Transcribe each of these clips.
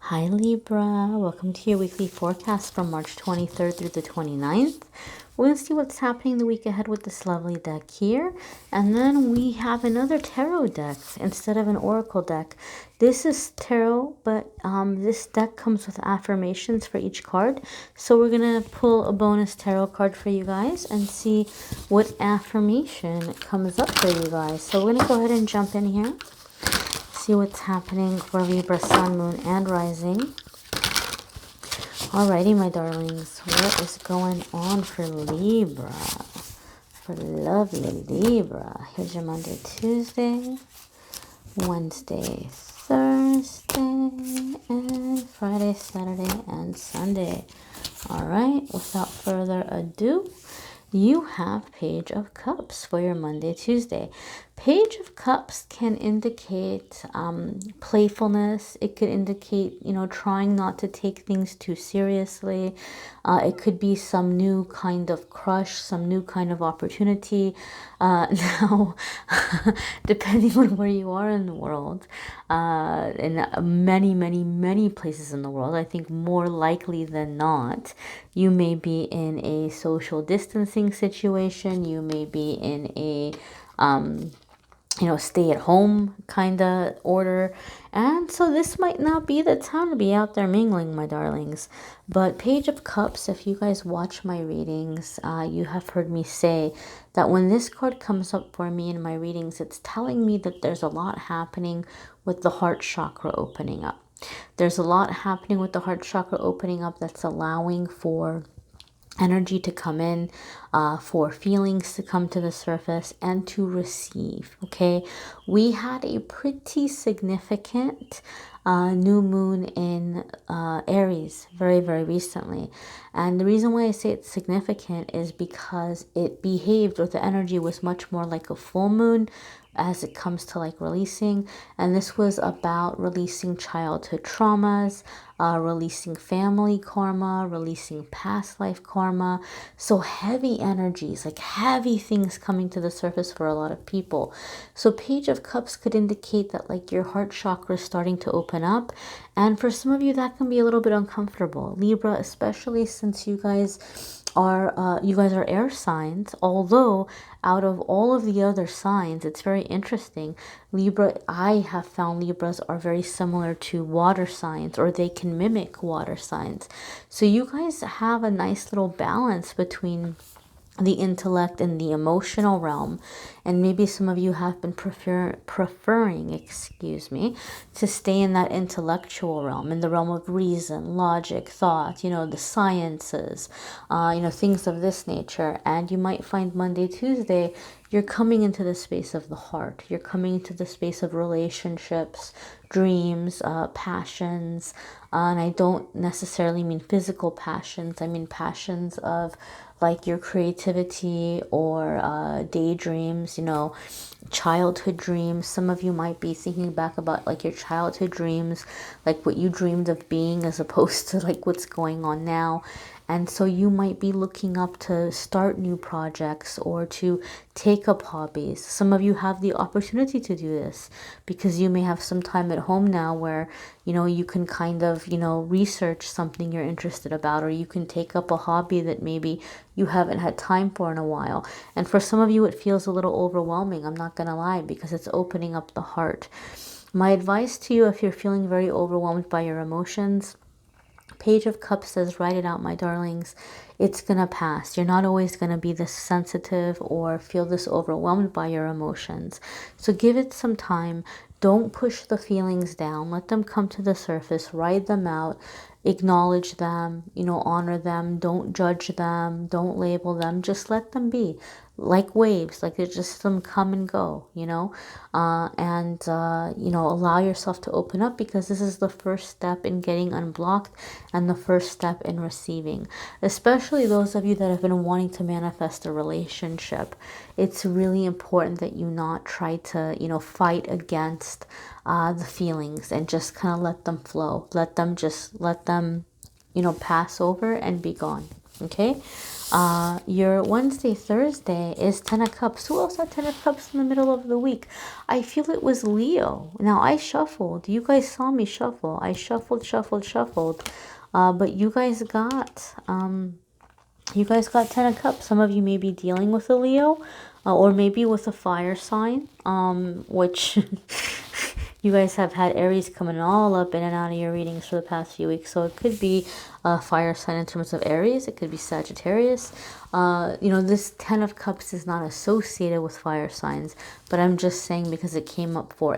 Hi Libra, welcome to your weekly forecast from March 23rd through the 29th. We're going to see what's happening the week ahead with this lovely deck here. And then we have another tarot deck instead of an oracle deck. This is tarot, but this deck comes with affirmations for each card. So we're going to pull a bonus tarot card for you guys and see what affirmation comes up for you guys. So we're going to go ahead and jump in here. See what's happening for Libra, Sun, Moon, and Rising. Alrighty, my darlings. What is going on for Libra? For lovely Libra. Here's your Monday, Tuesday, Wednesday, Thursday, and Friday, Saturday, and Sunday. Alright, without further ado, you have Page of Cups for your Monday, Tuesday. Page of Cups can indicate playfulness. It could indicate, trying not to take things too seriously. It could be some new kind of crush, some new kind of opportunity. Now, depending on where you are in the world, in many places in the world, I think more likely than not, you may be in a social distancing situation. You may be in a stay at home kind of order. And so this might not be the time to be out there mingling, my darlings. But Page of Cups, if you guys watch my readings, you have heard me say that when this card comes up for me in my readings, it's telling me that there's a lot happening with the heart chakra opening up. There's a lot happening with the heart chakra opening up that's allowing for energy to come in, for feelings to come to the surface and to receive. Okay, we had a pretty significant new moon in Aries very recently, and the reason why I say it's significant is because it behaved, or the energy was much more like a full moon as it comes to like releasing. And this was about releasing childhood traumas, releasing family karma, releasing past life karma. So heavy energies, like heavy things coming to the surface for a lot of people. So Page of Cups could indicate that like your heart chakra is starting to open up, and for some of you that can be a little bit uncomfortable, Libra, especially since you guys are air signs. Although out of all of the other signs, it's very interesting, Libra, I have found Libras are very similar to water signs, or they can mimic water signs. So you guys have a nice little balance between the intellect and the emotional realm. And maybe some of you have been preferring, to stay in that intellectual realm, in the realm of reason, logic, thought, the sciences, things of this nature. And you might find Monday, Tuesday, you're coming into the space of the heart. You're coming into the space of relationships, dreams, passions. And I don't necessarily mean physical passions. I mean passions of like your creativity, or daydreams, childhood dreams. Some of you might be thinking back about like your childhood dreams, like what you dreamed of being as opposed to like what's going on now. And so you might be looking up to start new projects or to take up hobbies. Some of you have the opportunity to do this because you may have some time at home now where, you can kind of, research something you're interested about, or you can take up a hobby that maybe you haven't had time for in a while. And for some of you, it feels a little overwhelming, I'm not going to lie, because it's opening up the heart. My advice to you, if you're feeling very overwhelmed by your emotions, Page of Cups says, write it out, my darlings. It's going to pass. You're not always going to be this sensitive or feel this overwhelmed by your emotions. So give it some time. Don't push the feelings down. Let them come to the surface. Write them out. Acknowledge them, honor them. Don't judge them. Don't label them. Just let them be. Like waves, like it's just them come and go, allow yourself to open up, because this is the first step in getting unblocked and the first step in receiving. Especially those of you that have been wanting to manifest a relationship, it's really important that you not try to, fight against the feelings and just kind of let them flow. Let them pass over and be gone. Okay, your Wednesday, Thursday is 10 of Cups. Who else had 10 of Cups in the middle of the week? I feel it was Leo. Now, I shuffled. You guys saw me shuffle. I shuffled. But you guys got 10 of Cups. Some of you may be dealing with a Leo, or maybe with a fire sign, which you guys have had Aries coming all up in and out of your readings for the past few weeks. So it could be a fire sign in terms of Aries. It could be Sagittarius. You know, this 10 of Cups is not associated with fire signs, but I'm just saying because it came up for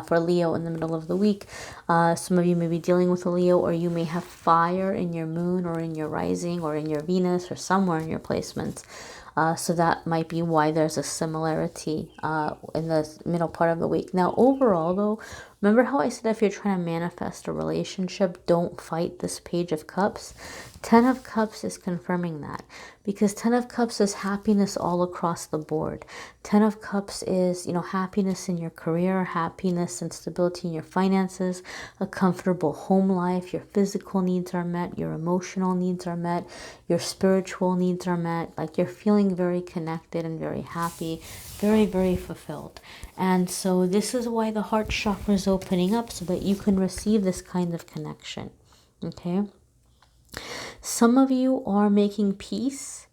for Leo in the middle of the week. Some of you may be dealing with a Leo, or you may have fire in your moon or in your rising or in your Venus or somewhere in your placements. So that might be why there's a similarity in the middle part of the week. Now, overall, though, remember how I said if you're trying to manifest a relationship, don't fight this Page of Cups? 10 of Cups is confirming that, because 10 of Cups is happiness all across the board. 10 of Cups is, you know, happiness in your career, happiness and stability in your finances, a comfortable home life, your physical needs are met, your emotional needs are met, your spiritual needs are met. Like, you're feeling very connected and very happy, very, very fulfilled. And so this is why the heart chakra is opening up, so that you can receive this kind of connection. Okay. Some of you are making peace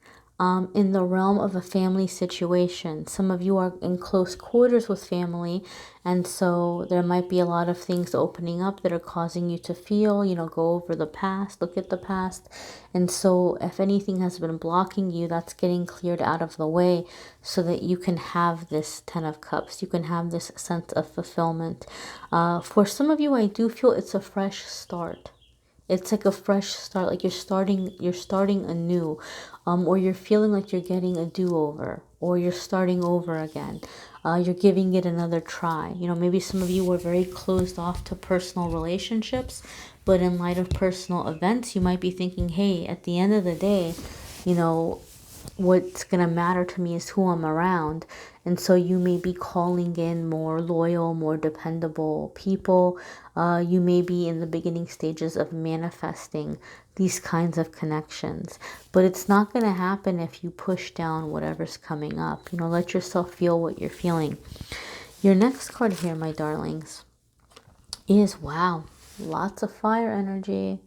in the realm of a family situation. Some of you are in close quarters with family, and so there might be a lot of things opening up that are causing you to feel, you know, go over the past, look at the past. And so if anything has been blocking you, that's getting cleared out of the way so that you can have this 10 of Cups. You can have this sense of fulfillment. For some of you, I do feel it's a fresh start. It's like a fresh start, like you're starting anew, or you're feeling like you're getting a do-over, or you're starting over again. You're giving it another try. You know, maybe some of you were very closed off to personal relationships, but in light of personal events, you might be thinking, hey, at the end of the day, you know, what's going to matter to me is who I'm around. And so you may be calling in more loyal, more dependable people. You may be in the beginning stages of manifesting these kinds of connections. But it's not going to happen if you push down whatever's coming up. You know, let yourself feel what you're feeling. Your next card here, my darlings, is, wow, lots of fire energy.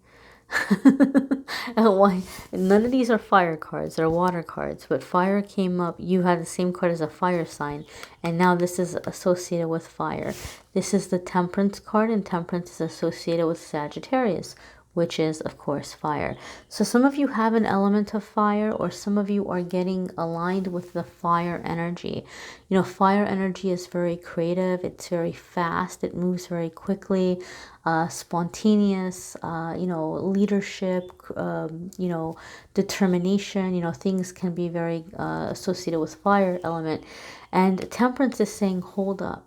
Why? None of these are fire cards, they're water cards, but fire came up. You had the same card as a fire sign, and now this is associated with fire. This is the Temperance card, and Temperance is associated with Sagittarius, which is, of course, fire. So some of you have an element of fire, or some of you are getting aligned with the fire energy. You know, fire energy is very creative, it's very fast, it moves very quickly, spontaneous, you know, leadership, you know, determination. You know, things can be very associated with fire element. And Temperance is saying, hold up,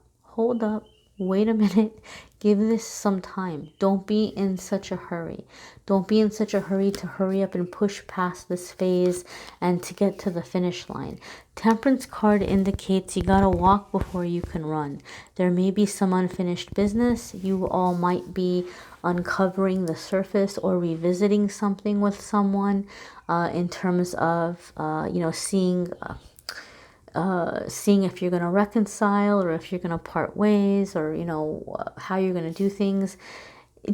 wait a minute, give this some time. Don't be in such a hurry. Don't be in such a hurry to hurry up and push past this phase and to get to the finish line. Temperance card indicates you gotta walk before you can run. There may be some unfinished business. You all might be uncovering the surface or revisiting something with someone in terms of, you know, seeing if you're going to reconcile, or if you're going to part ways, or, you know, how you're going to do things.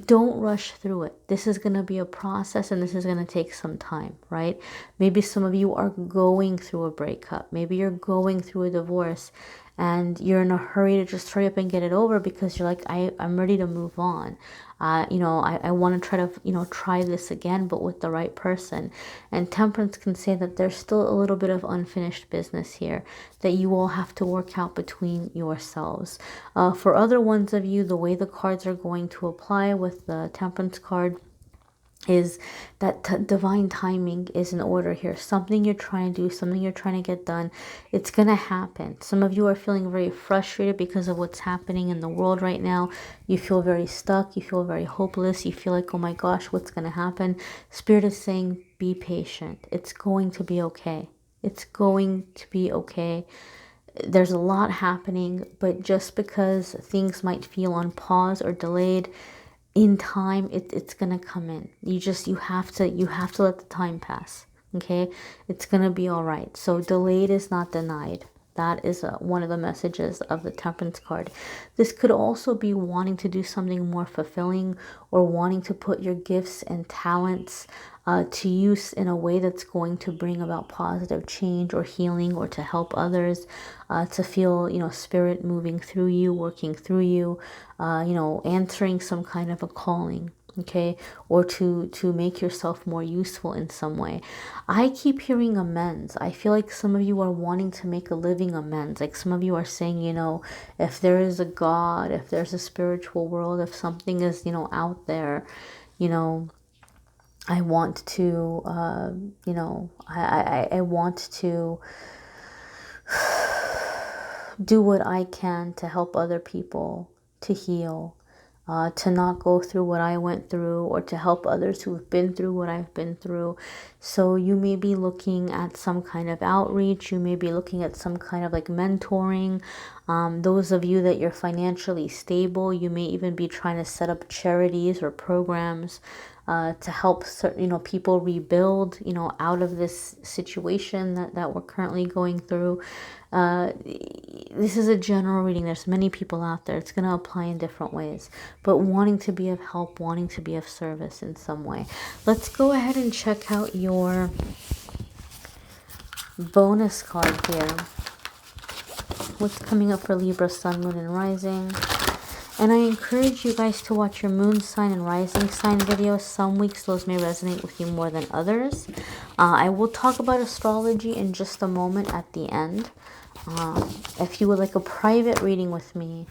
Don't rush through it. This is going to be a process, and this is going to take some time, right? Maybe some of you are going through a breakup. Maybe you're going through a divorce, and you're in a hurry to just hurry up and get it over because you're like, I'm ready to move on. You know, I want to try to, you know, try this again, but with the right person. And Temperance can say that there's still a little bit of unfinished business here that you all have to work out between yourselves. For other ones of you, the way the cards are going to apply with the Temperance card is that divine timing is in order here. Something you're trying to do, something you're trying to get done, it's going to happen. Some of you are feeling very frustrated because of what's happening in the world right now. You feel very stuck. You feel very hopeless. You feel like, oh my gosh, what's going to happen? Spirit is saying, be patient. It's going to be okay. It's going to be okay. There's a lot happening, but just because things might feel on pause or delayed, in time, it's gonna come in. You have to let the time pass. Okay, it's gonna be all right. So delayed is not denied. That is one of the messages of the Temperance card. This could also be wanting to do something more fulfilling, or wanting to put your gifts and talents to use in a way that's going to bring about positive change or healing, or to help others, to feel, you know, spirit moving through you, working through you, you know, answering some kind of a calling. Okay, or to make yourself more useful in some way. I keep hearing amends. I feel like some of you are wanting to make a living amends. Like some of you are saying, you know, if there is a God, if there's a spiritual world, if something is, you know, out there, you know, I want to, you know, I want to do what I can to help other people to heal, to not go through what I went through, or to help others who have been through what I've been through. So you may be looking at some kind of outreach. You may be looking at some kind of like mentoring. Those of you that you're financially stable, you may even be trying to set up charities or programs to help certain, you know, people rebuild, you know, out of this situation that we're currently going through. This is a general reading. There's many people out there. It's going to apply in different ways, but wanting to be of help, wanting to be of service in some way. Let's go ahead and check out your bonus card here. What's coming up for Libra, Sun, Moon, and Rising? And I encourage you guys to watch your moon sign and rising sign videos. Some weeks those may resonate with you more than others. I will talk about astrology in just a moment at the end. If you would like a private reading with me,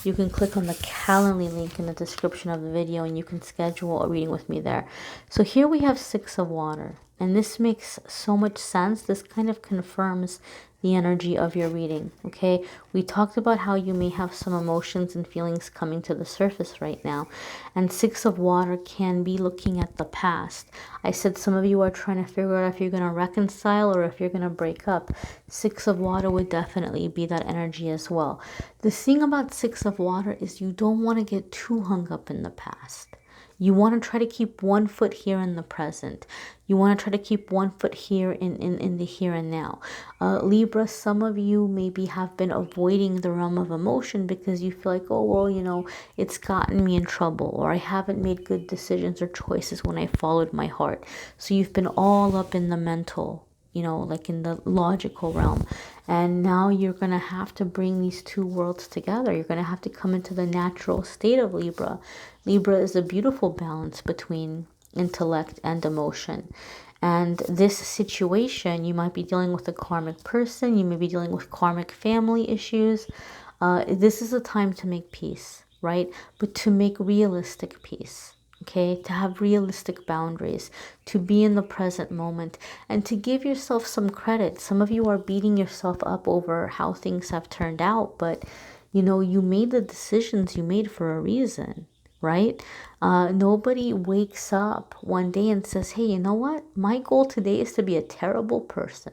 you can click on the Calendly link in the description of the video and you can schedule a reading with me there. So here we have Six of Water, and this makes so much sense. This kind of confirms the energy of your reading. Okay, we talked about how you may have some emotions and feelings coming to the surface right now, and Six of Water can be looking at the past. I said some of you are trying to figure out if you're going to reconcile or if you're going to break up. Six of Water would definitely be that energy as well. The thing about Six of Water is you don't want to get too hung up in the past. You want to try to keep one foot here in the present. You want to try to keep one foot here in the here and now. Libra, some of you maybe have been avoiding the realm of emotion because you feel like, oh, well, you know, it's gotten me in trouble, or I haven't made good decisions or choices when I followed my heart. So you've been all up in the mental, you know, like in the logical realm. And now you're going to have to bring these two worlds together. You're going to have to come into the natural state of Libra. Libra is a beautiful balance between intellect and emotion. And this situation, you might be dealing with a karmic person. You may be dealing with karmic family issues. This is a time to make peace, right? But to make realistic peace. Okay, to have realistic boundaries, to be in the present moment, and to give yourself some credit. Some of you are beating yourself up over how things have turned out, but you know, you made the decisions you made for a reason, right? Nobody wakes up one day and says, hey, you know what? My goal today is to be a terrible person.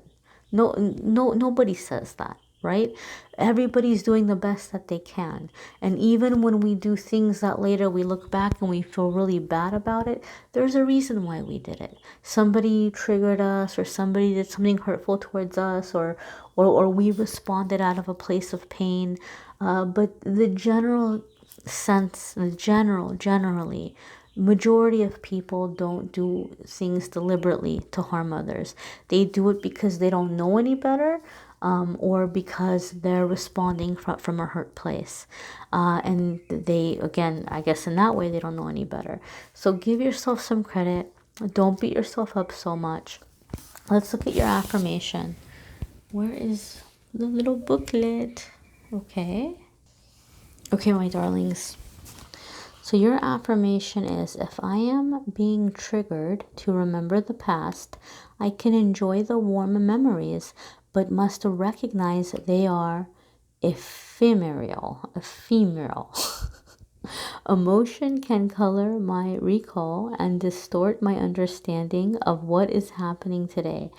Nobody says that, right? Everybody's doing the best that they can. And even when we do things that later we look back and we feel really bad about it, there's a reason why we did it. Somebody triggered us, or somebody did something hurtful towards us, or we responded out of a place of pain. But the general sense, generally, majority of people don't do things deliberately to harm others. They do it because they don't know any better, or because they're responding from a hurt place. And they, again, I guess in that way, they don't know any better. So give yourself some credit. Don't beat yourself up so much. Let's look at your affirmation. Where is the little booklet? Okay. Okay, my darlings. So your affirmation is, if I am being triggered to remember the past, I can enjoy the warm memories, but must recognize they are ephemeral. Emotion can color my recall and distort my understanding of what is happening today.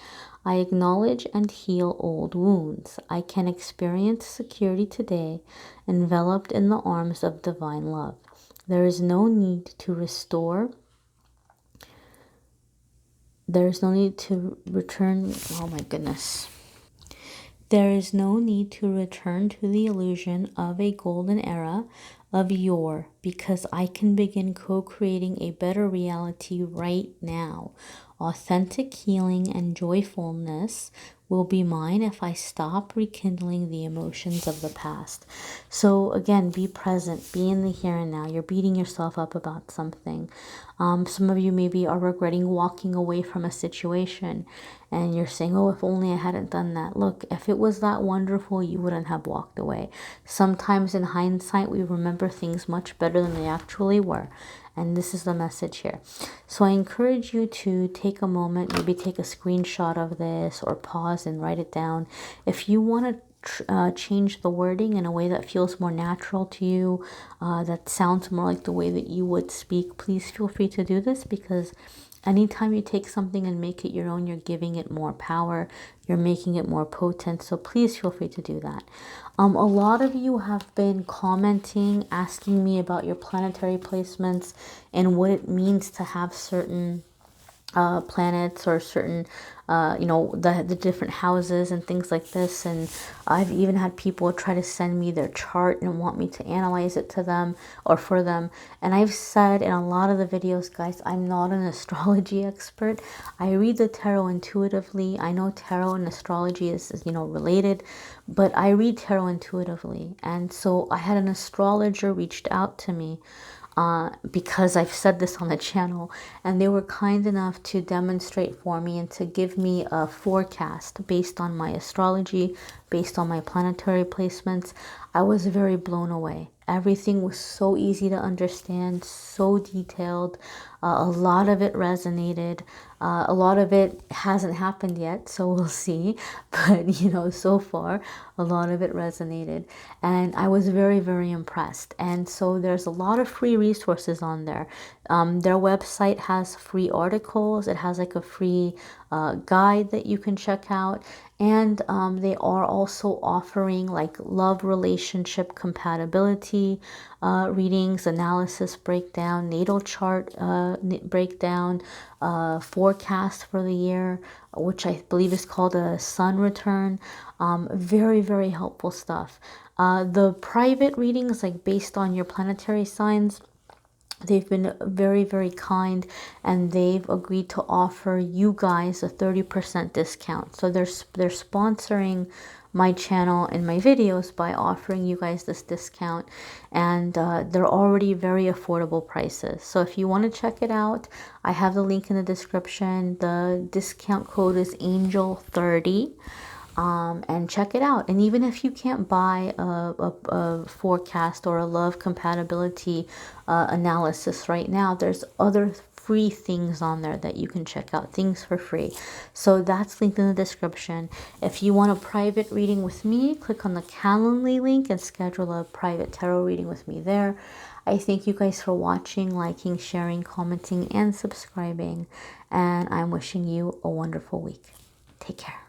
I acknowledge and heal old wounds. I can experience security today, enveloped in the arms of divine love. There is no need to restore There's no need to return. Oh my goodness. There is no need to return to the illusion of a golden era of yore, because I can begin co-creating a better reality right now. Authentic healing and joyfulness will be mine if I stop rekindling the emotions of the past. So again, be present, be in the here and now. You're beating yourself up about something. Some of you maybe are regretting walking away from a situation, and you're saying, oh, if only I hadn't done that. Look, if it was that wonderful, you wouldn't have walked away. Sometimes in hindsight, we remember things much better than they actually were. And this is the message here. So I encourage you to take a moment, maybe take a screenshot of this or pause and write it down. If you want to change the wording in a way that feels more natural to you, that sounds more like the way that you would speak, please feel free to do this, because anytime you take something and make it your own, you're giving it more power, you're making it more potent. So please feel free to do that. A lot of you have been commenting, asking me about your planetary placements and what it means to have certain planets or certain the different houses and things like this. And I've even had people try to send me their chart and want me to analyze it to them or for them. And I've said in a lot of the videos, guys, I'm not an astrology expert. I read the tarot intuitively. I know tarot and astrology is related, but I read tarot intuitively. And so I had an astrologer reached out to me because I've said this on the channel, and they were kind enough to demonstrate for me and to give me a forecast based on my astrology, based on my planetary placements. I was very blown away. Everything was so easy to understand, so detailed. A lot of it resonated. A lot of it hasn't happened yet, so we'll see. But, so far, a lot of it resonated. And I was very, very impressed. And so there's a lot of free resources on there. Their website has free articles. It has like a free guide that you can check out. And they are also offering like love relationship compatibility readings, analysis breakdown, natal chart breakdown, forecast for the year, which I believe is called a sun return. Very, very helpful stuff. The private readings, like based on your planetary signs, they've been very, very kind, and they've agreed to offer you guys a 30% discount. So they're sponsoring my channel and my videos by offering you guys this discount, and they're already very affordable prices. So if you want to check it out, I have the link in the description. The discount code is ANGEL30. And check it out. And even if you can't buy a forecast or a love compatibility analysis right now, there's other free things on there that you can check out, things for free. So that's linked in the description. If you want a private reading with me, click on the Calendly link and schedule a private tarot reading with me there. I thank you guys for watching, liking, sharing, commenting, and subscribing. And I'm wishing you a wonderful week. Take care.